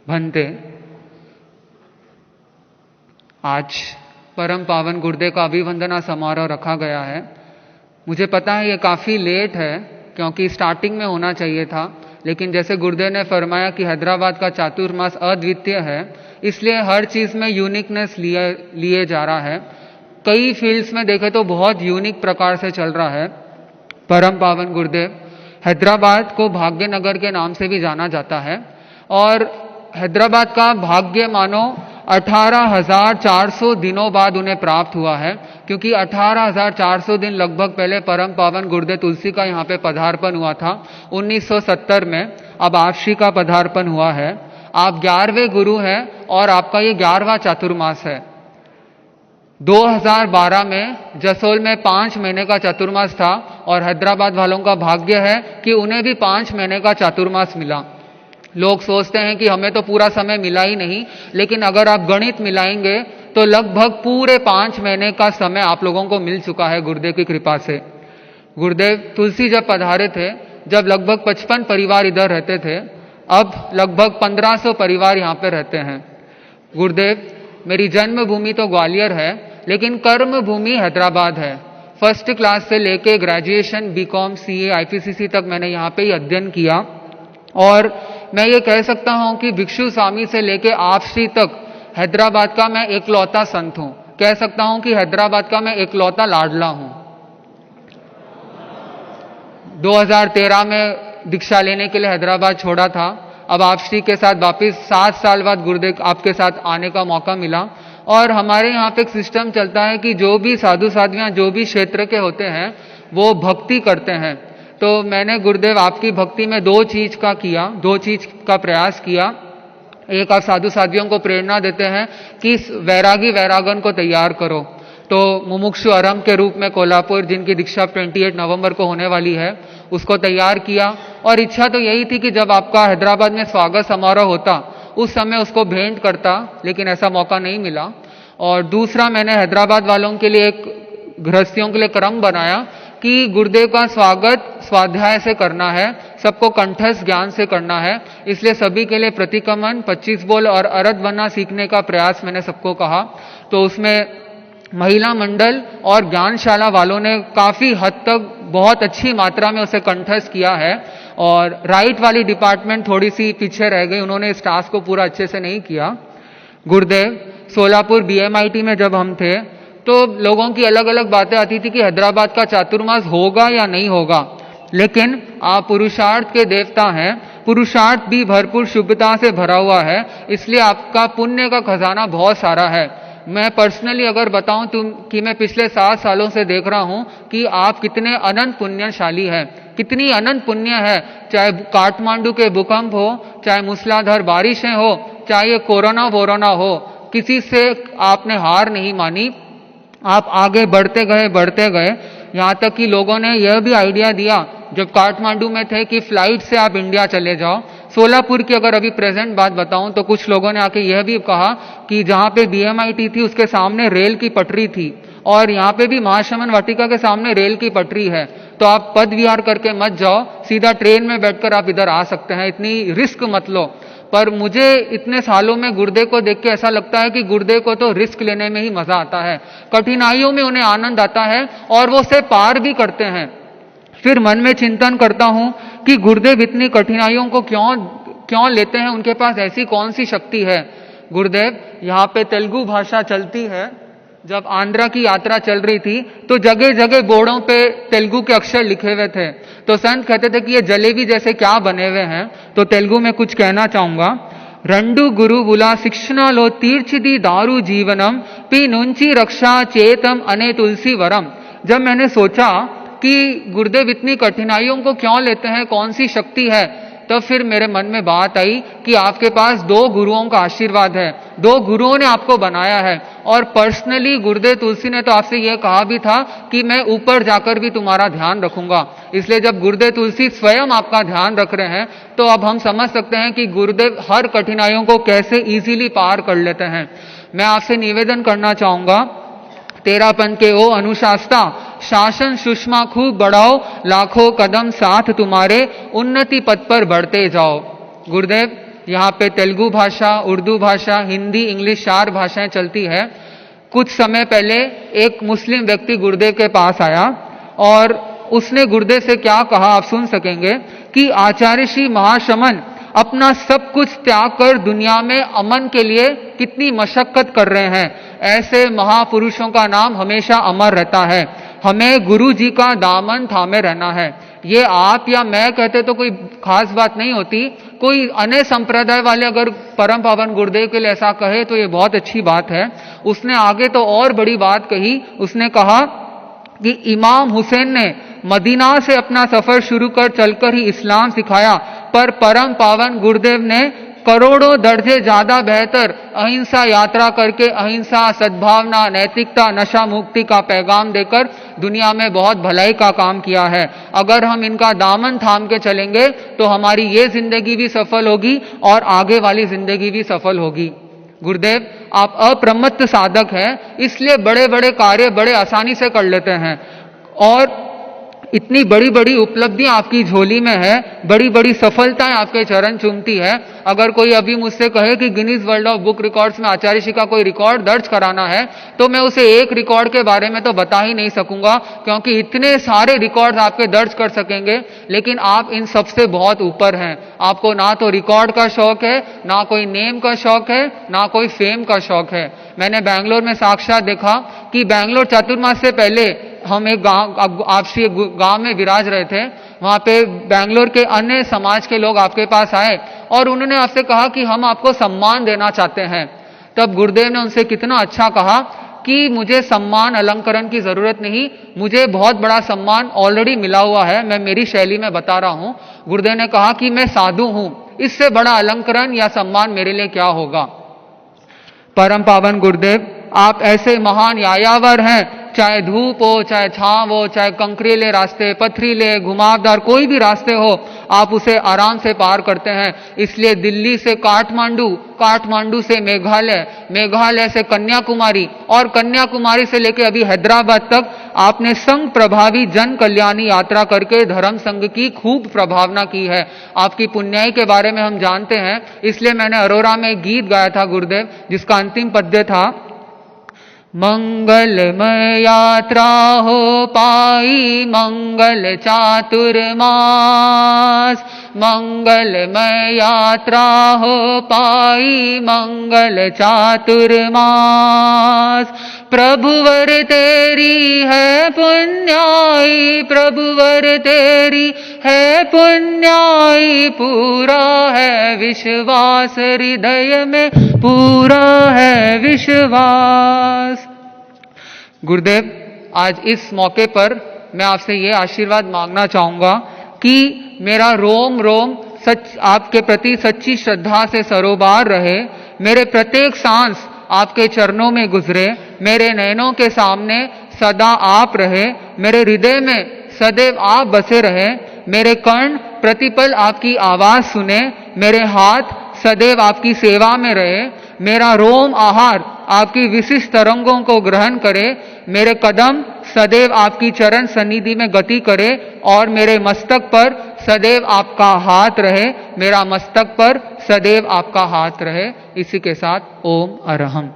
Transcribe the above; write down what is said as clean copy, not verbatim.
भंते। आज परम पावन गुरुदेव का अभिवंदना समारोह रखा गया है। मुझे पता है ये काफ़ी लेट है क्योंकि स्टार्टिंग में होना चाहिए था, लेकिन जैसे गुरुदेव ने फरमाया कि हैदराबाद का चातुर्मास अद्वितीय है, इसलिए हर चीज़ में यूनिकनेस लिए जा रहा है। कई फील्ड्स में देखें तो बहुत यूनिक प्रकार से चल रहा है। परम पावन गुरुदेव हैदराबाद को भाग्य नगर के नाम से भी जाना जाता है और हैदराबाद का भाग्य मानो 18,400 दिनों बाद उन्हें प्राप्त हुआ है, क्योंकि 18,400 दिन लगभग पहले परम पावन गुरुदेव तुलसी का यहाँ पे पदार्पण हुआ था 1970 में। अब आपसी का पदार्पण हुआ है। आप 11वें गुरु हैं और आपका ये 11वां चातुर्मास है। 2012 में जसोल में 5 महीने का चातुर्मास था और हैदराबाद वालों का भाग्य है कि उन्हें भी 5 महीने का चातुर्मास मिला। लोग सोचते हैं कि हमें तो पूरा समय मिला ही नहीं, लेकिन अगर आप गणित मिलाएंगे तो लगभग पूरे 5 महीने का समय आप लोगों को मिल चुका है गुरुदेव की कृपा से। गुरुदेव तुलसी जब पधारे थे, जब लगभग 55 परिवार इधर रहते थे, अब लगभग 1500 परिवार यहाँ पे रहते हैं। गुरुदेव, मेरी जन्मभूमि तो ग्वालियर है, लेकिन कर्म भूमि हैदराबाद है। फर्स्ट क्लास से लेके ग्रेजुएशन बीकॉम सीए आईपीसीसी तक मैंने यहाँ पे ही अध्ययन किया और मैं ये कह सकता हूँ कि भिक्षु स्वामी से लेके आपसी तक हैदराबाद का मैं एकलौता संत हूँ। कह सकता हूँ कि हैदराबाद का मैं एकलौता लाडला हूँ। 2013 में दीक्षा लेने के लिए हैदराबाद छोड़ा था। अब आपसी के साथ वापिस 7 साल बाद गुरुदेव आपके साथ आने का मौका मिला और हमारे यहाँ पे एक सिस्टम चलता है कि जो भी साधु साध्वियाँ जो भी क्षेत्र के होते हैं वो भक्ति करते हैं। तो मैंने गुरुदेव आपकी भक्ति में 2 चीज़ का प्रयास किया। एक, आप साधु साध्वियों को प्रेरणा देते हैं कि वैरागी वैरागन को तैयार करो। तो मुमुक्षु आरंभ के रूप में कोल्हापुर, जिनकी दीक्षा 28 नवंबर को होने वाली है, उसको तैयार किया और इच्छा तो यही थी कि जब आपका हैदराबाद में स्वागत समारोह होता उस समय उसको भेंट करता, लेकिन ऐसा मौका नहीं मिला। और दूसरा, मैंने हैदराबाद वालों के लिए एक गृहस्थियों के लिए क्रम बनाया कि गुरुदेव का स्वागत स्वाध्याय से करना है, सबको कंठस्थ ज्ञान से करना है। इसलिए सभी के लिए प्रतिक्रमण, 25 बोल और अरद बनना सीखने का प्रयास मैंने सबको कहा। तो उसमें महिला मंडल और ज्ञानशाला वालों ने काफ़ी हद तक बहुत अच्छी मात्रा में उसे कंठस्थ किया है और राइट वाली डिपार्टमेंट थोड़ी सी पीछे रह गई, उन्होंने इस टास्क को पूरा अच्छे से नहीं किया। गुरुदेव, सोलापुर BMIT में जब हम थे तो लोगों की अलग अलग बातें आती थी कि हैदराबाद का चातुर्मास होगा या नहीं होगा, लेकिन आप पुरुषार्थ के देवता हैं, पुरुषार्थ भी भरपूर शुभता से भरा हुआ है, इसलिए आपका पुण्य का खजाना बहुत सारा है। मैं पर्सनली अगर बताऊं कि मैं पिछले 7 सालों से देख रहा हूं कि आप कितने अनंत पुण्यशाली हैं, कितनी अनंत पुण्य है। चाहे काठमांडू के भूकंप हो, चाहे मूसलाधार बारिशें हो, चाहे ये कोरोना हो, किसी से आपने हार नहीं मानी। आप आगे बढ़ते गए, यहाँ तक कि लोगों ने यह भी आइडिया दिया जब काठमांडू में थे कि फ्लाइट से आप इंडिया चले जाओ। सोलापुर की अगर अभी प्रेजेंट बात बताऊं तो कुछ लोगों ने आके यह भी कहा कि जहाँ पे BMIT थी उसके सामने रेल की पटरी थी और यहाँ पे भी महाशमन वाटिका के सामने रेल की पटरी है, तो आप पद विहार करके मत जाओ, सीधा ट्रेन में बैठकर आप इधर आ सकते हैं, इतनी रिस्क मत लो। पर मुझे इतने सालों में गुरुदेव को देख के ऐसा लगता है कि गुरुदेव को तो रिस्क लेने में ही मजा आता है, कठिनाइयों में उन्हें आनंद आता है और वो उसे पार भी करते हैं। फिर मन में चिंतन करता हूं कि गुरुदेव इतनी कठिनाइयों को क्यों लेते हैं, उनके पास ऐसी कौन सी शक्ति है। गुरुदेव, यहाँ पे तेलुगु भाषा चलती है। जब आंध्रा की यात्रा चल रही थी तो जगह जगह बोर्डों पे तेलुगु के अक्षर लिखे हुए थे, तो संत कहते थे कि ये जलेबी जैसे क्या बने हुए हैं। तो तेलुगु में कुछ कहना चाहूंगा। रंडु गुरु बुला शिक्षण लो तीर्चिदी दारू जीवनम पी नुंची रक्षा चेतम अने तुलसी वरम। जब मैंने सोचा कि गुरुदेव इतनी कठिनाइयों को क्यों लेते हैं, कौन सी शक्ति है, तब फिर मेरे मन में बात आई कि आपके पास 2 गुरुओं का आशीर्वाद है, 2 गुरुओं ने आपको बनाया है और पर्सनली गुरुदेव तुलसी ने तो आपसे यह कहा भी था कि मैं ऊपर जाकर भी तुम्हारा ध्यान रखूंगा। इसलिए जब गुरुदेव तुलसी स्वयं आपका ध्यान रख रहे हैं तो अब हम समझ सकते हैं कि गुरुदेव हर कठिनाइयों को कैसे इजीली पार कर लेते हैं। मैं आपसे निवेदन करना चाहूंगा, 13 पंथ के ओ अनुशास्ता, शासन सुषमा खूब बढ़ाओ, लाखों कदम साथ तुम्हारे, उन्नति पथ पर बढ़ते जाओ। गुरुदेव, यहाँ पे तेलुगु भाषा, उर्दू भाषा, हिंदी, इंग्लिश 4 भाषाएं चलती है। कुछ समय पहले एक मुस्लिम व्यक्ति गुरुदेव के पास आया और उसने गुरुदेव से क्या कहा आप सुन सकेंगे कि आचार्य श्री महाशमन अपना सब कुछ त्याग कर दुनिया में अमन के लिए कितनी मशक्कत कर रहे हैं। ऐसे महापुरुषों का नाम हमेशा अमर रहता है। हमें गुरु जी का दामन थामे रहना है। ये आप या मैं कहते तो कोई खास बात नहीं होती, कोई अन्य संप्रदाय वाले अगर परम पावन गुरुदेव के लिए ऐसा कहे तो ये बहुत अच्छी बात है। उसने आगे तो और बड़ी बात कही, उसने कहा कि इमाम हुसैन ने मदीना से अपना सफर शुरू कर चलकर ही इस्लाम सिखाया, पर परम पावन गुरुदेव ने करोड़ों दर्जे ज्यादा बेहतर अहिंसा यात्रा करके अहिंसा, सद्भावना, नैतिकता, नशा मुक्ति का पैगाम देकर दुनिया में बहुत भलाई का काम किया है। अगर हम इनका दामन थाम के चलेंगे तो हमारी ये जिंदगी भी सफल होगी और आगे वाली जिंदगी भी सफल होगी। गुरुदेव आप अप्रमत्त साधक हैं, इसलिए बड़े बड़े कार्य बड़े आसानी से कर लेते हैं और इतनी बड़ी बड़ी उपलब्धियां आपकी झोली में है, बड़ी बड़ी सफलताएं आपके चरण चूमती है। अगर कोई अभी मुझसे कहे कि Guinness world of book records में आचार्य श्री का कोई रिकॉर्ड दर्ज कराना है तो मैं उसे एक रिकॉर्ड के बारे में तो बता ही नहीं सकूंगा, क्योंकि इतने सारे रिकॉर्ड आपके दर्ज कर सकेंगे, लेकिन आप इन सबसे बहुत ऊपर हैं। आपको ना तो रिकॉर्ड का शौक है, ना कोई नेम का शौक है, ना कोई फेम का शौक है। मैंने बैंगलोर में साक्षात देखा कि बैंगलोर चातुर्मास से पहले हम एक गांव, आपसी गांव में विराज रहे थे। वहां पे बैंगलोर के अन्य समाज के लोग आपके पास आए और उन्होंने आपसे कहा कि हम आपको सम्मान देना चाहते हैं। तब गुरुदेव ने उनसे कितना अच्छा कहा कि मुझे सम्मान अलंकरण की जरूरत नहीं, मुझे बहुत बड़ा सम्मान ऑलरेडी मिला हुआ है, मैं मेरी शैली में बता रहा हूं। गुरुदेव ने कहा कि मैं साधु हूं, इससे बड़ा अलंकरण या सम्मान मेरे लिए क्या होगा। परम पावन गुरुदेव आप ऐसे महान यायावर हैं, चाहे धूप हो, चाहे छांव हो, चाहे कंकरीले रास्ते, पथरीले, घुमावदार कोई भी रास्ते हो, आप उसे आराम से पार करते हैं। इसलिए दिल्ली से काठमांडू, काठमांडू से मेघालय, मेघालय से कन्याकुमारी और कन्याकुमारी से लेकर अभी हैदराबाद तक आपने संघ प्रभावी जन कल्याणी यात्रा करके धर्म संघ की खूब प्रभावना की है। आपकी पुण्याई के बारे में हम जानते हैं, इसलिए मैंने अरोरा में एक गीत गाया था गुरुदेव, जिसका अंतिम पद्य था, मंगलमय यात्रा हो पाई मंगल चातुर्मास, मंगलमय यात्रा हो पाई मंगल चातुर्मास। प्रभुवर तेरी है पुण्याई, प्रभुवर तेरी है पुण्याई, पूरा है विश्वास हृदय में, पूरा है विश्वास। गुरुदेव आज इस मौके पर मैं आपसे ये आशीर्वाद मांगना चाहूंगा कि मेरा रोम रोम सच आपके प्रति सच्ची श्रद्धा से सरोबार रहे, मेरे प्रत्येक सांस आपके चरणों में गुजरे, मेरे नयनों के सामने सदा आप रहे, मेरे हृदय में सदैव आप बसे रहे, मेरे कर्ण प्रतिपल आपकी आवाज सुने, मेरे हाथ सदैव आपकी सेवा में रहे, मेरा रोम आहार आपकी विशिष्ट तरंगों को ग्रहण करे, मेरे कदम सदैव आपकी चरण सन्निधि में गति करे और मेरे मस्तक पर सदैव आपका हाथ रहे, मेरा मस्तक पर सदैव आपका हाथ रहे। इसी के साथ ओम अरहम।